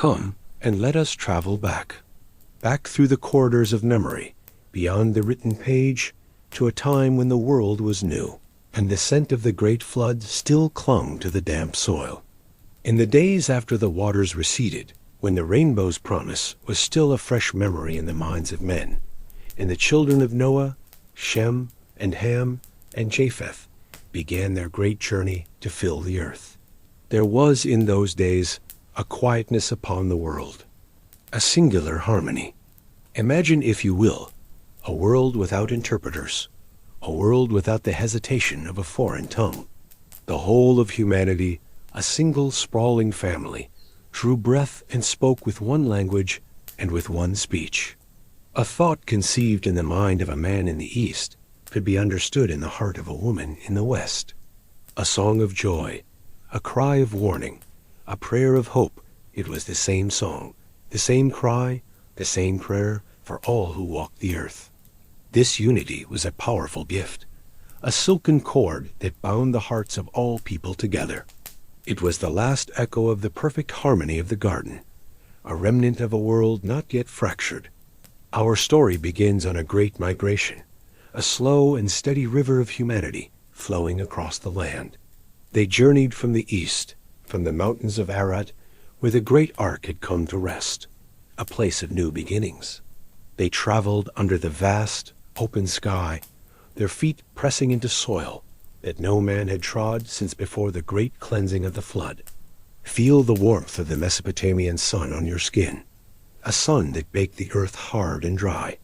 Come and let us travel back. Back through the corridors of memory, beyond the written page, to a time when the world was new, and the scent of the great flood still clung to the damp soil. In the days after the waters receded, when the rainbow's promise was still a fresh memory in the minds of men, and the children of Noah, Shem, and Ham, and Japheth began their great journey to fill the earth. There was in those days a quietness upon the world, a singular harmony. Imagine, if you will, a world without interpreters, a world without the hesitation of a foreign tongue. The whole of humanity, a single sprawling family, drew breath and spoke with one language and with one speech. A thought conceived in the mind of a man in the East could be understood in the heart of a woman in the West. A song of joy, a cry of warning, a prayer of hope, it was the same song, the same cry, the same prayer for all who walked the earth. This unity was a powerful gift, a silken cord that bound the hearts of all people together. It was the last echo of the perfect harmony of the garden, a remnant of a world not yet fractured. Our story begins on a great migration, a slow and steady river of humanity flowing across the land. They journeyed from the east, from the mountains of Arad, where the great ark had come to rest, a place of new beginnings. They traveled under the vast, open sky, their feet pressing into soil that no man had trod since before the great cleansing of the flood. Feel the warmth of the Mesopotamian sun on your skin, a sun that baked the earth hard and dry.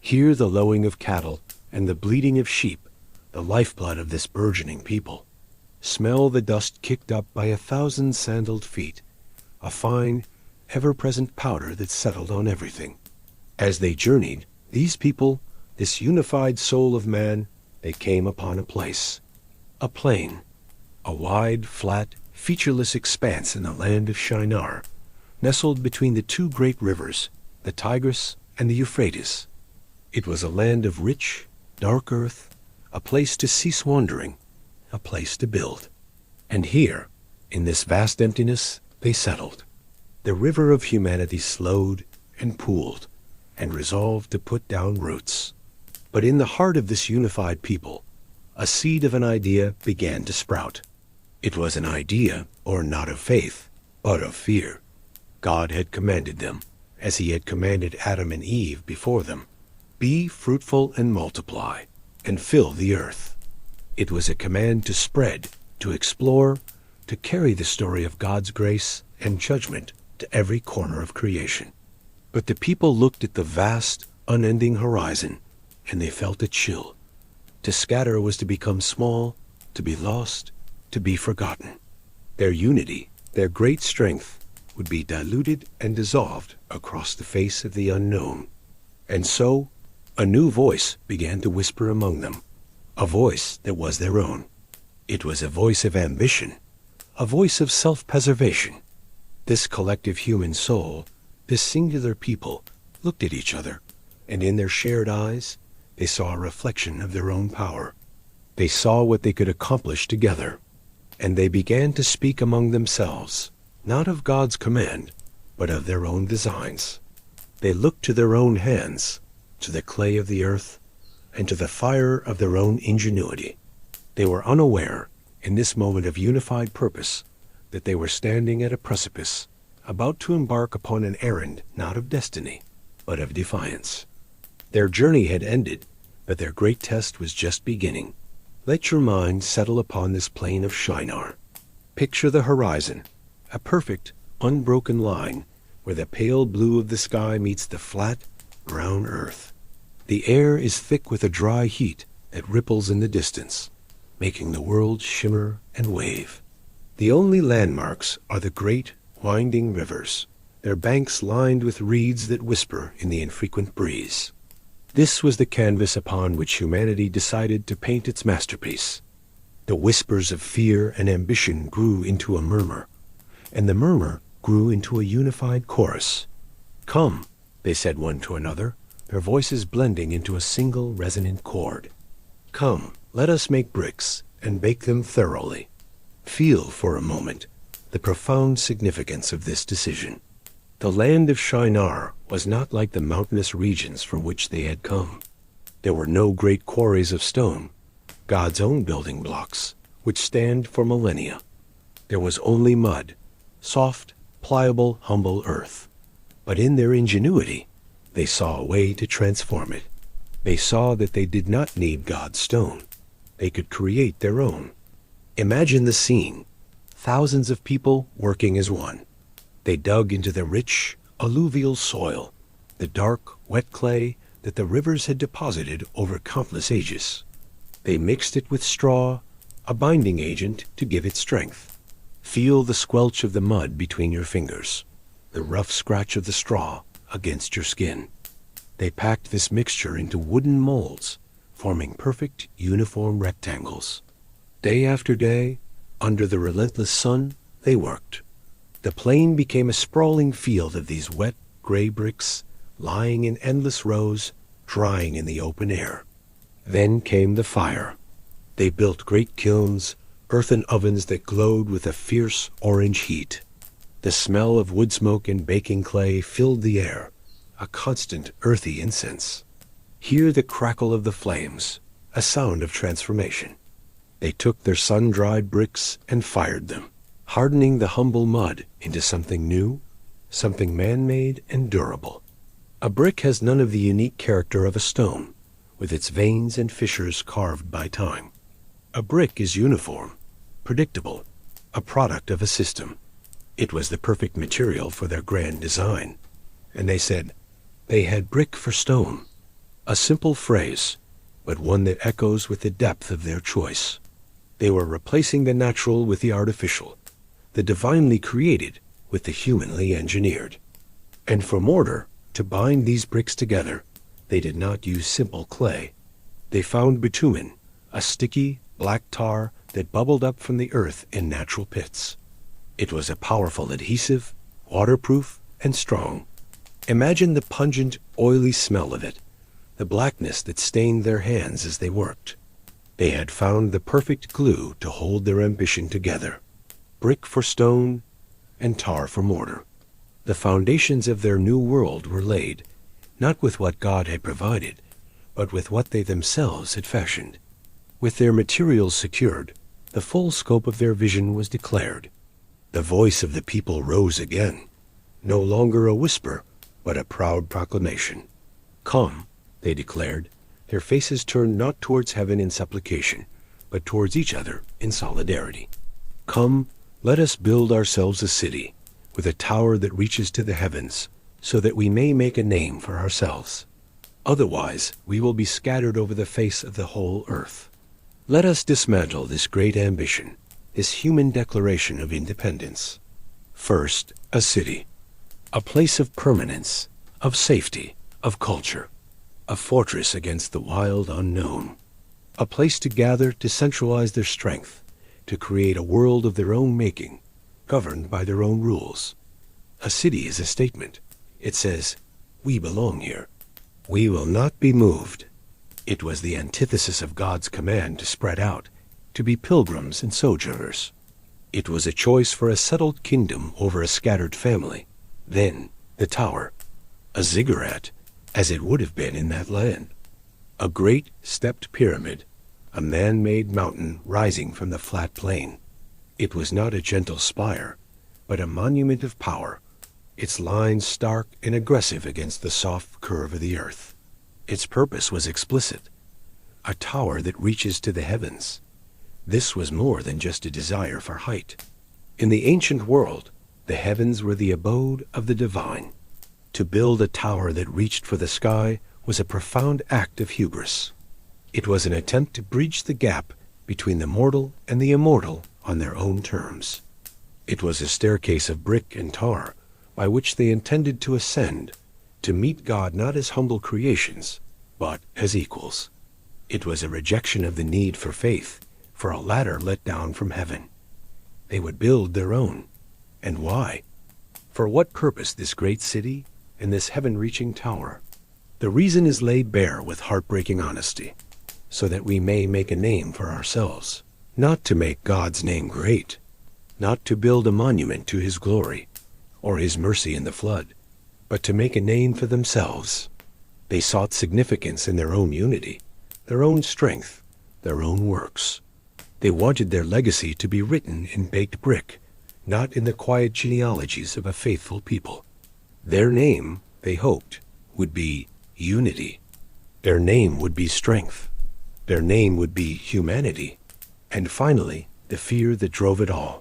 Hear the lowing of cattle and the bleating of sheep, the lifeblood of this burgeoning people. Smell the dust kicked up by 1,000 sandaled feet, a fine, ever-present powder that settled on everything. As they journeyed, these people, this unified soul of man, they came upon a place, a plain, a wide, flat, featureless expanse in the land of Shinar, nestled between the two great rivers, the Tigris and the Euphrates. It was a land of rich, dark earth, a place to cease wandering, a place to build. And here, in this vast emptiness, they settled. The river of humanity slowed and pooled and resolved to put down roots. But in the heart of this unified people, a seed of an idea began to sprout. It was an idea, or not of faith, but of fear. God had commanded them, as he had commanded Adam and Eve before them, "Be fruitful and multiply, and fill the earth." It was a command to spread, to explore, to carry the story of God's grace and judgment to every corner of creation. But the people looked at the vast, unending horizon, and they felt a chill. To scatter was to become small, to be lost, to be forgotten. Their unity, their great strength, would be diluted and dissolved across the face of the unknown. And so, a new voice began to whisper among them, a voice that was their own. It was a voice of ambition, a voice of self-preservation. This collective human soul, this singular people, looked at each other, and in their shared eyes, they saw a reflection of their own power. They saw what they could accomplish together, and they began to speak among themselves, not of God's command, but of their own designs. They looked to their own hands, to the clay of the earth, and to the fire of their own ingenuity. They were unaware, in this moment of unified purpose, that they were standing at a precipice, about to embark upon an errand not of destiny, but of defiance. Their journey had ended, but their great test was just beginning. Let your mind settle upon this plain of Shinar. Picture the horizon, a perfect, unbroken line where the pale blue of the sky meets the flat, brown earth. The air is thick with a dry heat that ripples in the distance, making the world shimmer and wave. The only landmarks are the great, winding rivers, their banks lined with reeds that whisper in the infrequent breeze. This was the canvas upon which humanity decided to paint its masterpiece. The whispers of fear and ambition grew into a murmur, and the murmur grew into a unified chorus. "Come," they said one to another, their voices blending into a single resonant chord. "Come, let us make bricks and bake them thoroughly." Feel for a moment the profound significance of this decision. The land of Shinar was not like the mountainous regions from which they had come. There were no great quarries of stone, God's own building blocks, which stand for millennia. There was only mud, soft, pliable, humble earth. But in their ingenuity, they saw a way to transform it. They saw that they did not need God's stone. They could create their own. Imagine the scene. Thousands of people working as one. They dug into the rich, alluvial soil, the dark, wet clay that the rivers had deposited over countless ages. They mixed it with straw, a binding agent to give it strength. Feel the squelch of the mud between your fingers, the rough scratch of the straw against your skin. They packed this mixture into wooden molds, forming perfect, uniform rectangles. Day after day, under the relentless sun, they worked. The plain became a sprawling field of these wet, gray bricks, lying in endless rows, drying in the open air. Then came the fire. They built great kilns, earthen ovens that glowed with a fierce orange heat. The smell of wood smoke and baking clay filled the air, a constant earthy incense. Hear the crackle of the flames, a sound of transformation. They took their sun-dried bricks and fired them, hardening the humble mud into something new, something man-made and durable. A brick has none of the unique character of a stone, with its veins and fissures carved by time. A brick is uniform, predictable, a product of a system. It was the perfect material for their grand design. And they said, they had brick for stone. A simple phrase, but one that echoes with the depth of their choice. They were replacing the natural with the artificial, the divinely created with the humanly engineered. And for mortar, to bind these bricks together, they did not use simple clay. They found bitumen, a sticky, black tar that bubbled up from the earth in natural pits. It was a powerful adhesive, waterproof, and strong. Imagine the pungent, oily smell of it, the blackness that stained their hands as they worked. They had found the perfect glue to hold their ambition together. Brick for stone, and tar for mortar. The foundations of their new world were laid, not with what God had provided, but with what they themselves had fashioned. With their materials secured, the full scope of their vision was declared. The voice of the people rose again, no longer a whisper, but a proud proclamation. Come, they declared, their faces turned not towards heaven in supplication, but towards each other in solidarity. Come, let us build ourselves a city, with a tower that reaches to the heavens, so that we may make a name for ourselves. Otherwise, we will be scattered over the face of the whole earth. Let us dismantle this great ambition, this human declaration of independence. First, a city, a place of permanence, of safety, of culture, a fortress against the wild unknown, a place to gather to centralize their strength, to create a world of their own making, governed by their own rules. A city is a statement. It says, we belong here. We will not be moved. It was the antithesis of God's command to spread out, to be pilgrims and sojourners. It was a choice for a settled kingdom over a scattered family. Then, the tower, a ziggurat, as it would have been in that land. A great stepped pyramid, a man-made mountain rising from the flat plain. It was not a gentle spire, but a monument of power, its lines stark and aggressive against the soft curve of the earth. Its purpose was explicit, a tower that reaches to the heavens. This was more than just a desire for height. In the ancient world, the heavens were the abode of the divine. To build a tower that reached for the sky was a profound act of hubris. It was an attempt to bridge the gap between the mortal and the immortal on their own terms. It was a staircase of brick and tar by which they intended to ascend, to meet God not as humble creations, but as equals. It was a rejection of the need for faith, for a ladder let down from heaven. They would build their own. And why? For what purpose this great city and this heaven-reaching tower? The reason is laid bare with heartbreaking honesty, so that we may make a name for ourselves, not to make God's name great, not to build a monument to his glory, or his mercy in the flood, but to make a name for themselves. They sought significance in their own unity, their own strength, their own works. They wanted their legacy to be written in baked brick, not in the quiet genealogies of a faithful people. Their name, they hoped, would be unity. Their name would be strength. Their name would be humanity. And finally, the fear that drove it all,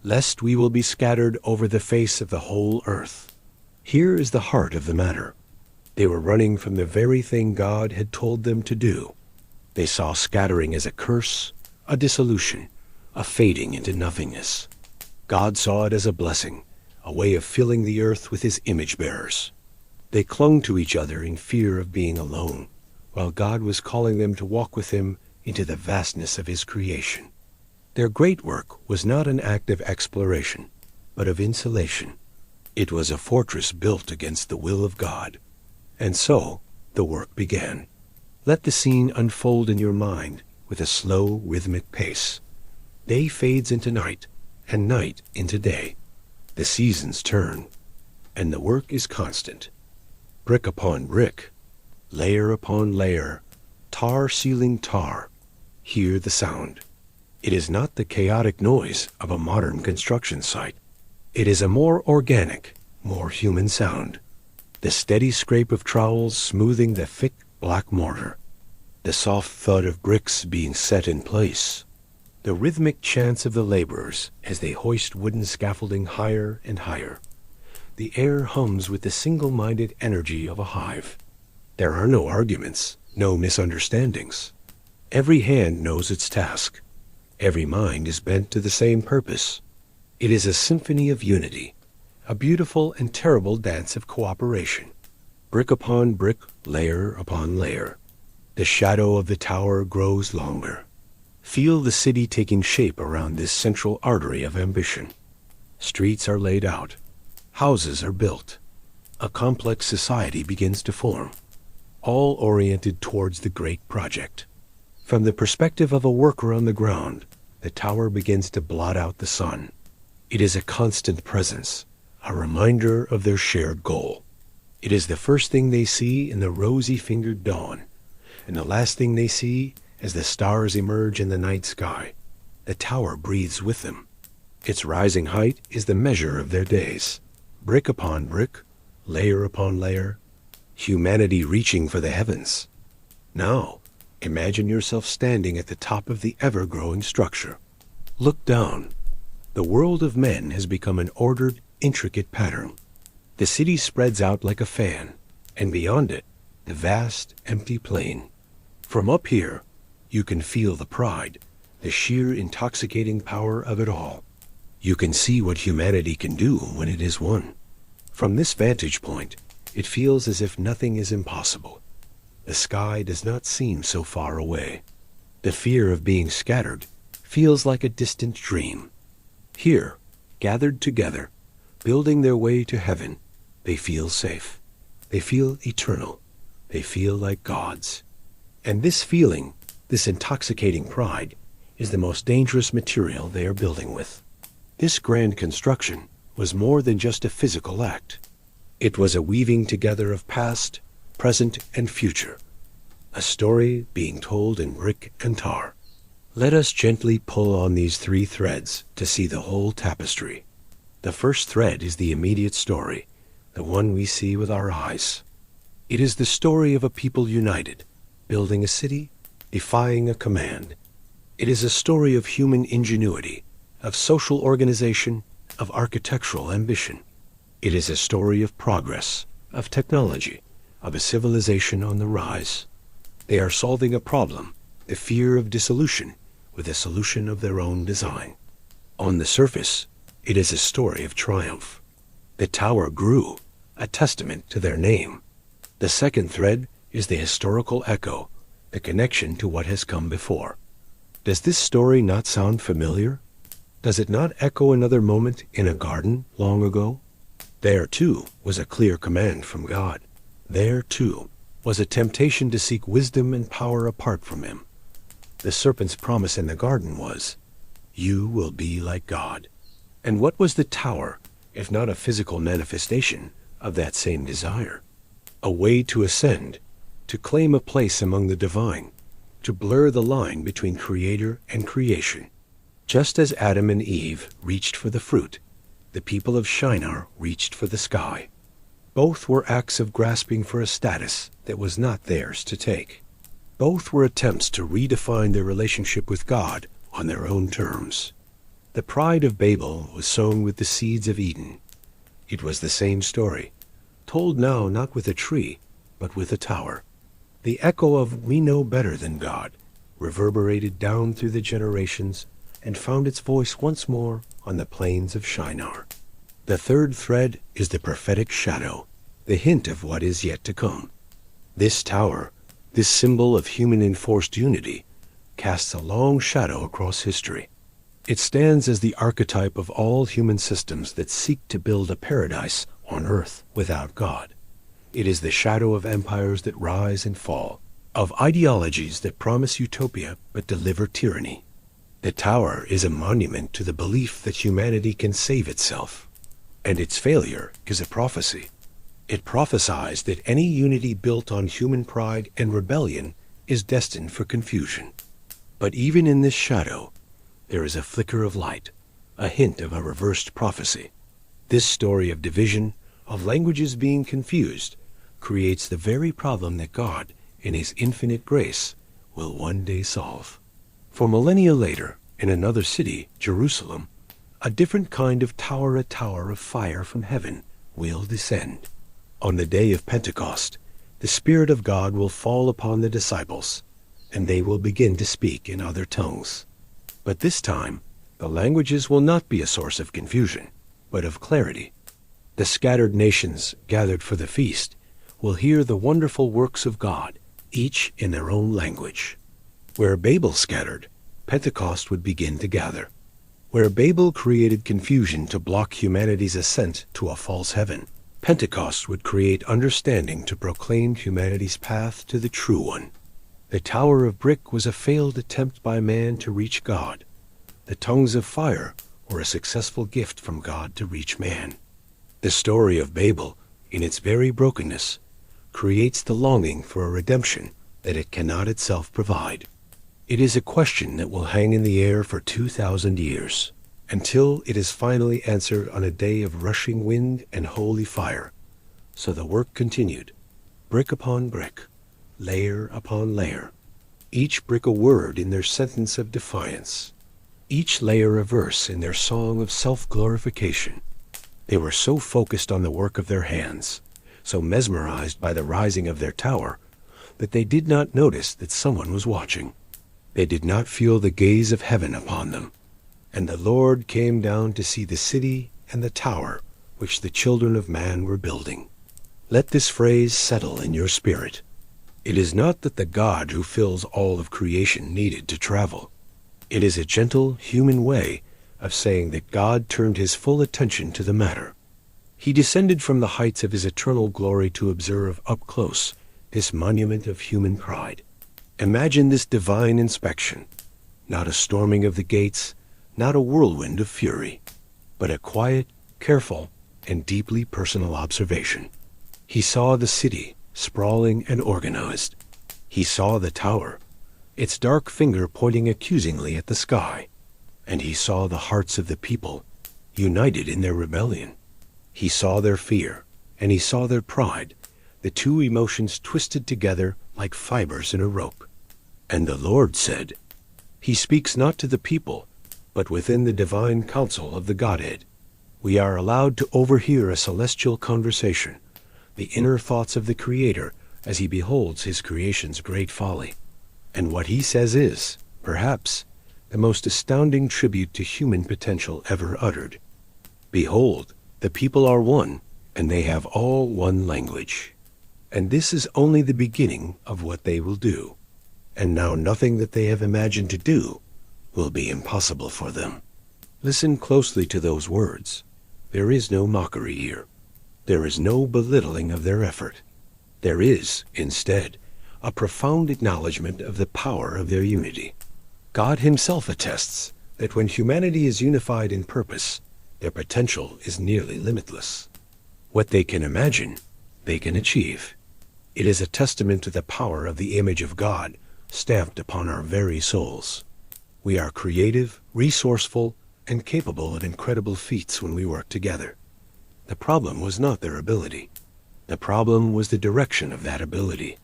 lest we will be scattered over the face of the whole earth. Here is the heart of the matter. They were running from the very thing God had told them to do. They saw scattering as a curse, a dissolution, a fading into nothingness. God saw it as a blessing, a way of filling the earth with his image bearers. They clung to each other in fear of being alone, while God was calling them to walk with him into the vastness of his creation. Their great work was not an act of exploration, but of insulation. It was a fortress built against the will of God. And so the work began. Let the scene unfold in your mind with a slow, rhythmic pace. Day fades into night, and night into day. The seasons turn, and the work is constant. Brick upon brick, layer upon layer, tar sealing tar. Hear the sound. It is not the chaotic noise of a modern construction site. It is a more organic, more human sound. The steady scrape of trowels smoothing the thick black mortar. The soft thud of bricks being set in place. The rhythmic chants of the laborers as they hoist wooden scaffolding higher and higher. The air hums with the single-minded energy of a hive. There are no arguments, no misunderstandings. Every hand knows its task. Every mind is bent to the same purpose. It is a symphony of unity, a beautiful and terrible dance of cooperation. Brick upon brick, layer upon layer. The shadow of the tower grows longer. Feel the city taking shape around this central artery of ambition. Streets are laid out. Houses are built. A complex society begins to form, all oriented towards the great project. From the perspective of a worker on the ground, the tower begins to blot out the sun. It is a constant presence, a reminder of their shared goal. It is the first thing they see in the rosy-fingered dawn, and the last thing they see as the stars emerge in the night sky. The tower breathes with them. Its rising height is the measure of their days. Brick upon brick, layer upon layer, humanity reaching for the heavens. Now, imagine yourself standing at the top of the ever-growing structure. Look down. The world of men has become an ordered, intricate pattern. The city spreads out like a fan, and beyond it, the vast, empty plain. From up here, you can feel the pride, the sheer intoxicating power of it all. You can see what humanity can do when it is one. From this vantage point, it feels as if nothing is impossible. The sky does not seem so far away. The fear of being scattered feels like a distant dream. Here, gathered together, building their way to heaven, they feel safe. They feel eternal. They feel like gods. And this feeling, this intoxicating pride, is the most dangerous material they are building with. This grand construction was more than just a physical act. It was a weaving together of past, present, and future. A story being told in brick and tar. Let us gently pull on these three threads to see the whole tapestry. The first thread is the immediate story, the one we see with our eyes. It is the story of a people united, building a city, defying a command. It is a story of human ingenuity, of social organization, of architectural ambition. It is a story of progress, of technology, of a civilization on the rise. They are solving a problem, the fear of dissolution, with a solution of their own design. On the surface, it is a story of triumph. The tower grew, a testament to their name. The second thread is the historical echo, the connection to what has come before. Does this story not sound familiar? Does it not echo another moment in a garden long ago? There, too, was a clear command from God. There, too, was a temptation to seek wisdom and power apart from him. The serpent's promise in the garden was, "You will be like God." And what was the tower if not a physical manifestation, of that same desire. A way to ascend, to claim a place among the divine, to blur the line between creator and creation. Just as Adam and Eve reached for the fruit, the people of Shinar reached for the sky. Both were acts of grasping for a status that was not theirs to take. Both were attempts to redefine their relationship with God on their own terms. The pride of Babel was sown with the seeds of Eden. It was the same story, told now not with a tree, but with a tower. The echo of "we know better than God" reverberated down through the generations and found its voice once more on the plains of Shinar. The third thread is the prophetic shadow, the hint of what is yet to come. This tower, this symbol of human enforced unity, casts a long shadow across history. It stands as the archetype of all human systems that seek to build a paradise on earth without God. It is the shadow of empires that rise and fall, of ideologies that promise utopia but deliver tyranny. The tower is a monument to the belief that humanity can save itself, and its failure is a prophecy. It prophesies that any unity built on human pride and rebellion is destined for confusion. But even in this shadow, there is a flicker of light, a hint of a reversed prophecy. This story of division, of languages being confused, creates the very problem that God, in his infinite grace, will one day solve. For millennia later, in another city, Jerusalem, a different kind of tower, a tower of fire from heaven, will descend. On the day of Pentecost, the Spirit of God will fall upon the disciples, and they will begin to speak in other tongues. But this time, the languages will not be a source of confusion, but of clarity. The scattered nations gathered for the feast will hear the wonderful works of God, each in their own language. Where Babel scattered, Pentecost would begin to gather. Where Babel created confusion to block humanity's ascent to a false heaven, Pentecost would create understanding to proclaim humanity's path to the true one. The Tower of Brick was a failed attempt by man to reach God. The tongues of fire were a successful gift from God to reach man. The story of Babel, in its very brokenness, creates the longing for a redemption that it cannot itself provide. It is a question that will hang in the air for 2,000 years, until it is finally answered on a day of rushing wind and holy fire. So the work continued, brick upon brick, layer upon layer, each brick a word in their sentence of defiance, each layer a verse in their song of self-glorification. They were so focused on the work of their hands, so mesmerized by the rising of their tower, that they did not notice that someone was watching. They did not feel the gaze of heaven upon them. And the Lord came down to see the city and the tower which the children of man were building. Let this phrase settle in your spirit. It is not that the God who fills all of creation needed to travel. It is a gentle human way of saying that God turned his full attention to the matter. He descended from the heights of his eternal glory to observe up close this monument of human pride. Imagine this divine inspection, not a storming of the gates, not a whirlwind of fury, but a quiet, careful, and deeply personal observation. He saw the city, sprawling and organized. He saw the tower, its dark finger pointing accusingly at the sky. And he saw the hearts of the people, united in their rebellion. He saw their fear, and he saw their pride, the two emotions twisted together like fibers in a rope. And the Lord said, "He speaks not to the people, but within the divine council of the Godhead. We are allowed to overhear a celestial conversation, the inner thoughts of the Creator as he beholds his creation's great folly. And what he says is, perhaps, the most astounding tribute to human potential ever uttered. Behold, the people are one, and they have all one language. And this is only the beginning of what they will do. And now nothing that they have imagined to do will be impossible for them." Listen closely to those words. There is no mockery here. There is no belittling of their effort. There is, instead, a profound acknowledgement of the power of their unity. God himself attests that when humanity is unified in purpose, Their potential is nearly limitless. What they can imagine, they can achieve. It is a testament to the power of the image of God stamped upon our very souls. We are creative, resourceful, and capable of incredible feats when we work together. The problem was not their ability. The problem was the direction of that ability.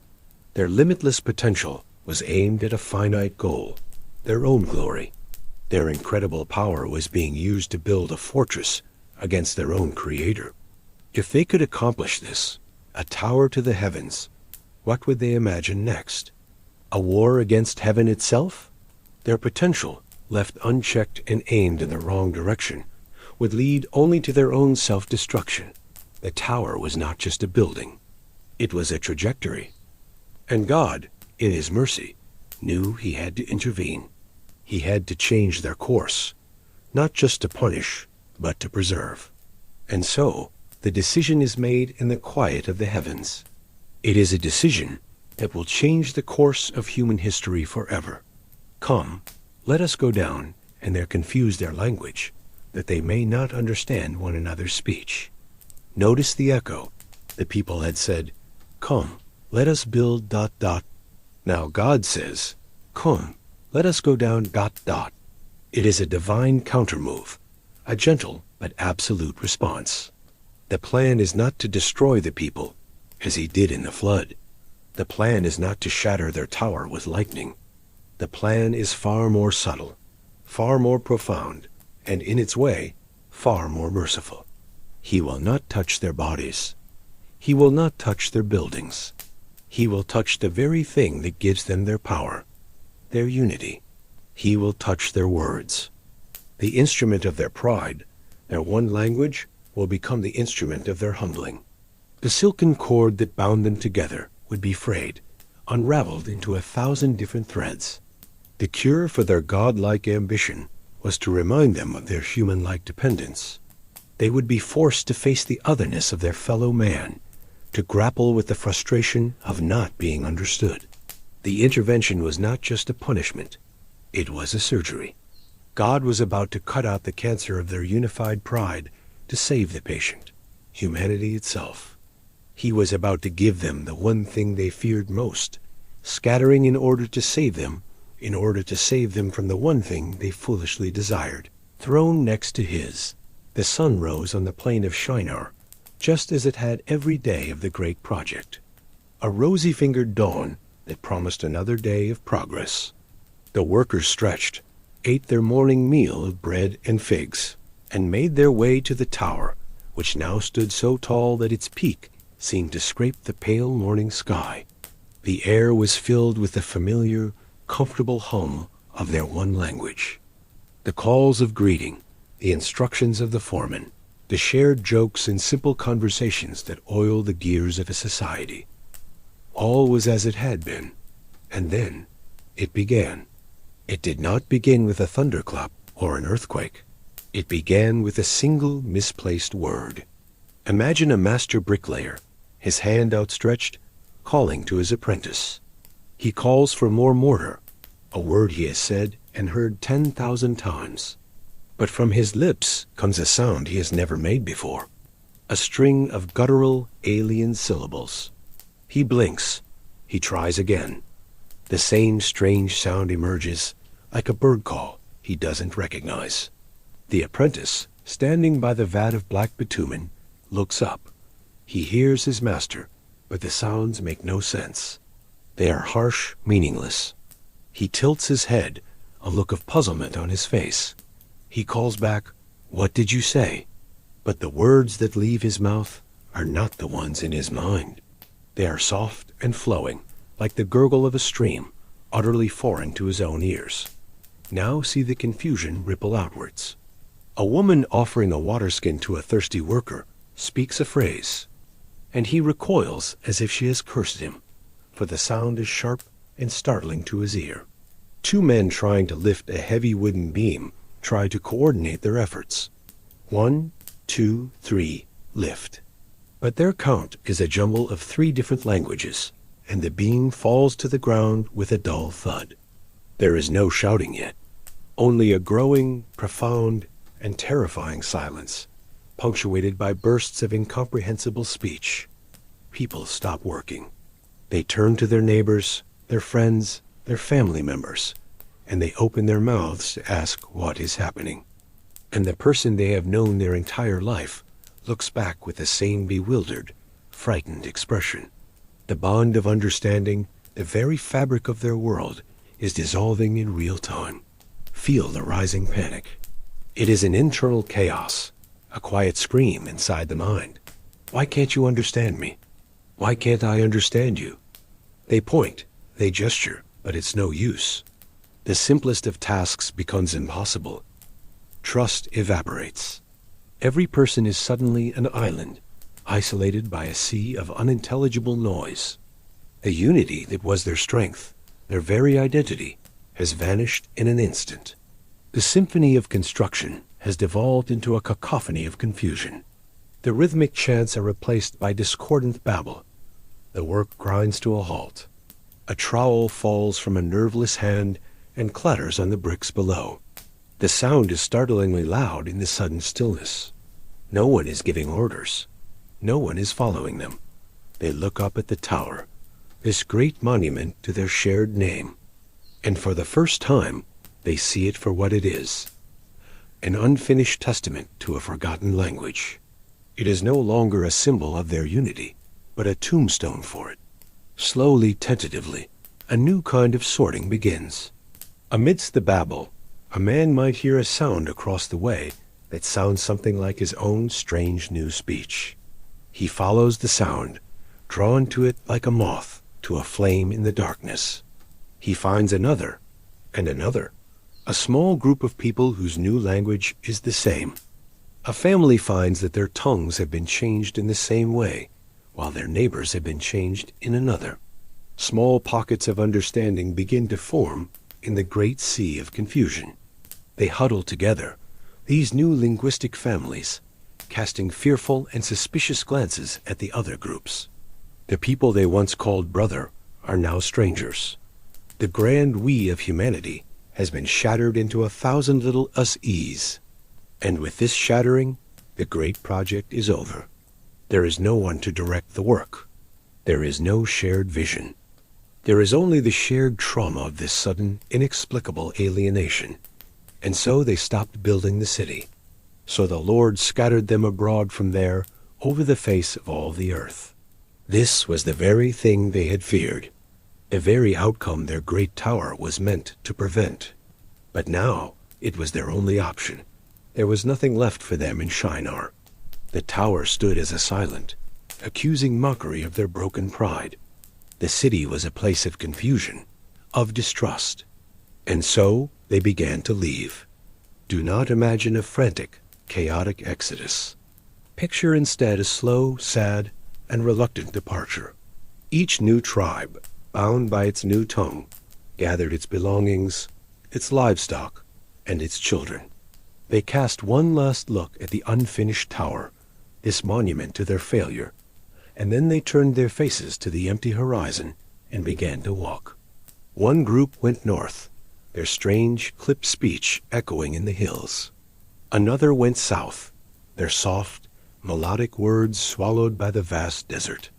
Their limitless potential was aimed at a finite goal, their own glory. Their incredible power was being used to build a fortress against their own creator. If they could accomplish this, a tower to the heavens, what would they imagine next? A war against heaven itself? Their potential, left unchecked and aimed in the wrong direction, would lead only to their own self-destruction. The tower was not just a building. It was a trajectory. And God, in his mercy, knew he had to intervene. He had to change their course, not just to punish, but to preserve. And so, the decision is made in the quiet of the heavens. It is a decision that will change the course of human history forever. Come, let us go down, and there confuse their language, that they may not understand one another's speech. Notice the echo. The people had said, "Come, let us build ... Now God says, "Come, let us go down ... It is a divine countermove, a gentle but absolute response. The plan is not to destroy the people, as he did in the flood. The plan is not to shatter their tower with lightning. The plan is far more subtle, far more profound, and in its way, far more merciful. He will not touch their bodies. He will not touch their buildings. He will touch the very thing that gives them their power, their unity. He will touch their words. The instrument of their pride, their one language, will become the instrument of their humbling. The silken cord that bound them together would be frayed, unraveled into 1,000 different threads. The cure for their godlike ambition was to remind them of their human-like dependence. They would be forced to face the otherness of their fellow man, to grapple with the frustration of not being understood. The intervention was not just a punishment, it was a surgery. God was about to cut out the cancer of their unified pride to save the patient, humanity itself. He was about to give them the one thing they feared most, scattering in order to save them from the one thing they foolishly desired. Thrown next to his, the sun rose on the plain of Shinar, just as it had every day of the great project. A rosy-fingered dawn that promised another day of progress. The workers stretched, ate their morning meal of bread and figs, and made their way to the tower, which now stood so tall that its peak seemed to scrape the pale morning sky. The air was filled with the familiar, comfortable hum of their one language. The calls of greeting, the instructions of the foreman, the shared jokes and simple conversations that oil the gears of a society. All was as it had been, and then it began. It did not begin with a thunderclap or an earthquake. It began with a single misplaced word. Imagine a master bricklayer, his hand outstretched, calling to his apprentice. He calls for more mortar, a word he has said and heard 10,000 times. But from his lips comes a sound he has never made before, a string of guttural, alien syllables. He blinks. He tries again. The same strange sound emerges, like a bird call he doesn't recognize. The apprentice, standing by the vat of black bitumen, looks up. He hears his master, but the sounds make no sense. They are harsh, meaningless. He tilts his head, a look of puzzlement on his face. He calls back, "What did you say?" But the words that leave his mouth are not the ones in his mind. They are soft and flowing, like the gurgle of a stream, utterly foreign to his own ears. Now see the confusion ripple outwards. A woman offering a waterskin to a thirsty worker speaks a phrase, and he recoils as if she has cursed him, for the sound is sharp and startling to his ear. Two men trying to lift a heavy wooden beam try to coordinate their efforts. 1, 2, 3, lift. But their count is a jumble of 3 different languages, and the beam falls to the ground with a dull thud. There is no shouting yet, only a growing, profound, and terrifying silence, punctuated by bursts of incomprehensible speech. People stop working. They turn to their neighbors, their friends, their family members, and they open their mouths to ask what is happening. And the person they have known their entire life looks back with the same bewildered, frightened expression. The bond of understanding, the very fabric of their world, is dissolving in real time. Feel the rising panic. It is an internal chaos, a quiet scream inside the mind. Why can't you understand me? Why can't I understand you? They point, they gesture, but it's no use. The simplest of tasks becomes impossible. Trust evaporates. Every person is suddenly an island, isolated by a sea of unintelligible noise. The unity that was their strength, their very identity, has vanished in an instant. The symphony of construction has devolved into a cacophony of confusion. The rhythmic chants are replaced by discordant babble. The work grinds to a halt. A trowel falls from a nerveless hand and clatters on the bricks below. The sound is startlingly loud in the sudden stillness. No one is giving orders. No one is following them. They look up at the tower, this great monument to their shared name, and for the first time they see it for what it is, an unfinished testament to a forgotten language. It is no longer a symbol of their unity, but a tombstone for it. Slowly, tentatively, a new kind of sorting begins. Amidst the babble, a man might hear a sound across the way that sounds something like his own strange new speech. He follows the sound, drawn to it like a moth to a flame in the darkness. He finds another, and another, a small group of people whose new language is the same. A family finds that their tongues have been changed in the same way, while their neighbors have been changed in another. Small pockets of understanding begin to form in the great sea of confusion. They huddle together, these new linguistic families, casting fearful and suspicious glances at the other groups. The people they once called brother are now strangers. The grand we of humanity has been shattered into 1,000 little us-es. And with this shattering, the great project is over. There is no one to direct the work. There is no shared vision. There is only the shared trauma of this sudden, inexplicable alienation. And so they stopped building the city. So the Lord scattered them abroad from there over the face of all the earth. This was the very thing they had feared, the very outcome their great tower was meant to prevent. But now it was their only option. There was nothing left for them in Shinar. The tower stood as a silent, accusing mockery of their broken pride. The city was a place of confusion, of distrust. And so they began to leave. Do not imagine a frantic, chaotic exodus. Picture instead a slow, sad, and reluctant departure. Each new tribe, bound by its new tongue, gathered its belongings, its livestock, and its children. They cast one last look at the unfinished tower, this monument to their failure, and then they turned their faces to the empty horizon and began to walk. One group went north, their strange, clipped speech echoing in the hills. Another went south, their soft, melodic words swallowed by the vast desert.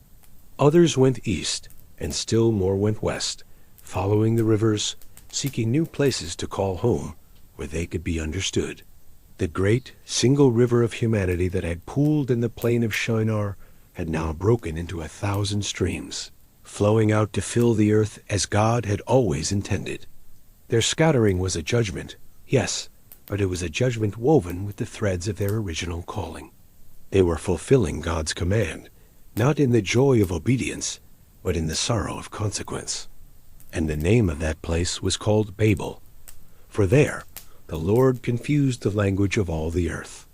Others went east, and still more went west, following the rivers, seeking new places to call home, where they could be understood. The great, single river of humanity that had pooled in the plain of Shinar had now broken into 1,000 streams, flowing out to fill the earth as God had always intended. Their scattering was a judgment, yes, but it was a judgment woven with the threads of their original calling. They were fulfilling God's command, not in the joy of obedience, but in the sorrow of consequence. And the name of that place was called Babel, for there the Lord confused the language of all the earth.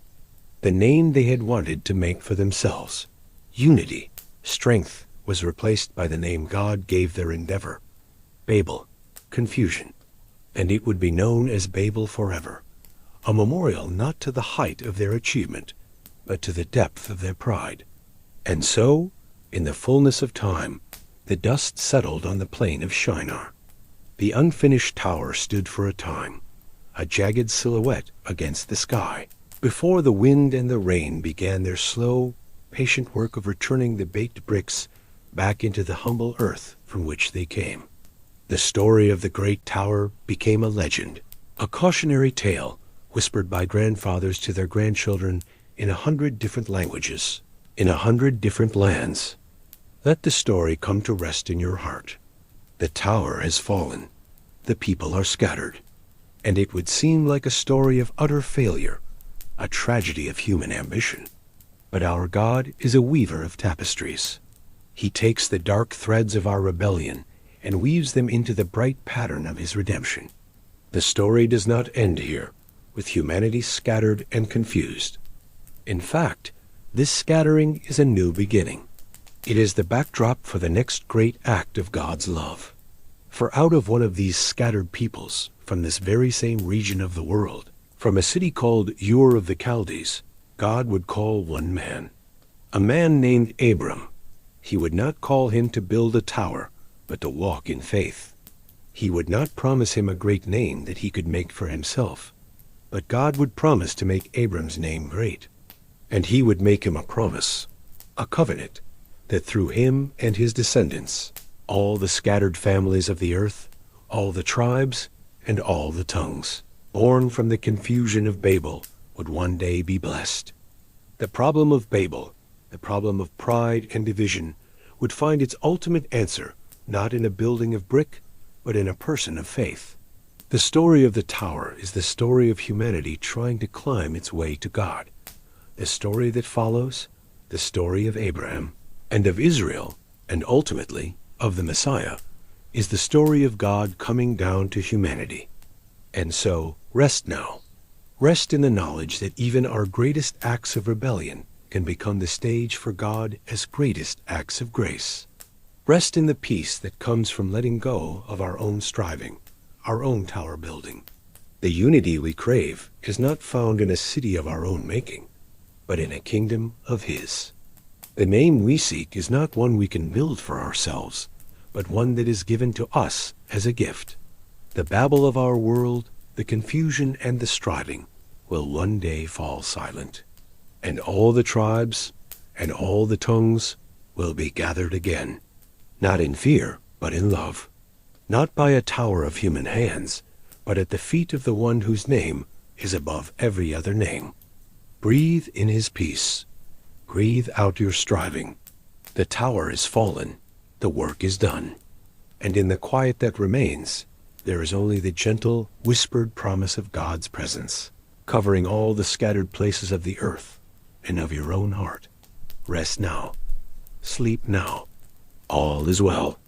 The name they had wanted to make for themselves, unity, strength, was replaced by the name God gave their endeavor, Babel, confusion. And it would be known as Babel forever, a memorial not to the height of their achievement, but to the depth of their pride. And so, in the fullness of time, the dust settled on the plain of Shinar. The unfinished tower stood for a time, a jagged silhouette against the sky, before the wind and the rain began their slow, patient work of returning the baked bricks back into the humble earth from which they came. The story of the great tower became a legend, a cautionary tale whispered by grandfathers to their grandchildren in 100 different languages, in 100 different lands. Let the story come to rest in your heart. The tower has fallen. The people are scattered. And it would seem like a story of utter failure, a tragedy of human ambition. But our God is a weaver of tapestries. He takes the dark threads of our rebellion and weaves them into the bright pattern of his redemption. The story does not end here, with humanity scattered and confused. In fact, this scattering is a new beginning. It is the backdrop for the next great act of God's love. For out of one of these scattered peoples, from this very same region of the world, from a city called Ur of the Chaldees, God would call one man, a man named Abram. He would not call him to build a tower, but to walk in faith. He would not promise him a great name that he could make for himself, but God would promise to make Abram's name great. And he would make him a promise, a covenant, that through him and his descendants, all the scattered families of the earth, all the tribes, and all the tongues, born from the confusion of Babel, would one day be blessed. The problem of Babel, the problem of pride and division, would find its ultimate answer not in a building of brick, but in a person of faith. The story of the tower is the story of humanity trying to climb its way to God. The story that follows, the story of Abraham, and of Israel, and ultimately of the Messiah, is the story of God coming down to humanity. And so, rest now. Rest in the knowledge that even our greatest acts of rebellion can become the stage for God as greatest acts of grace. Rest in the peace that comes from letting go of our own striving, our own tower building. The unity we crave is not found in a city of our own making, but in a kingdom of His. The name we seek is not one we can build for ourselves, but one that is given to us as a gift. The babble of our world, the confusion and the striving, will one day fall silent, and all the tribes and all the tongues will be gathered again, not in fear, but in love, not by a tower of human hands, but at the feet of the one whose name is above every other name. Breathe in His peace. Breathe out your striving. The tower is fallen. The work is done. And in the quiet that remains, there is only the gentle, whispered promise of God's presence, covering all the scattered places of the earth and of your own heart. Rest now. Sleep now. All is well.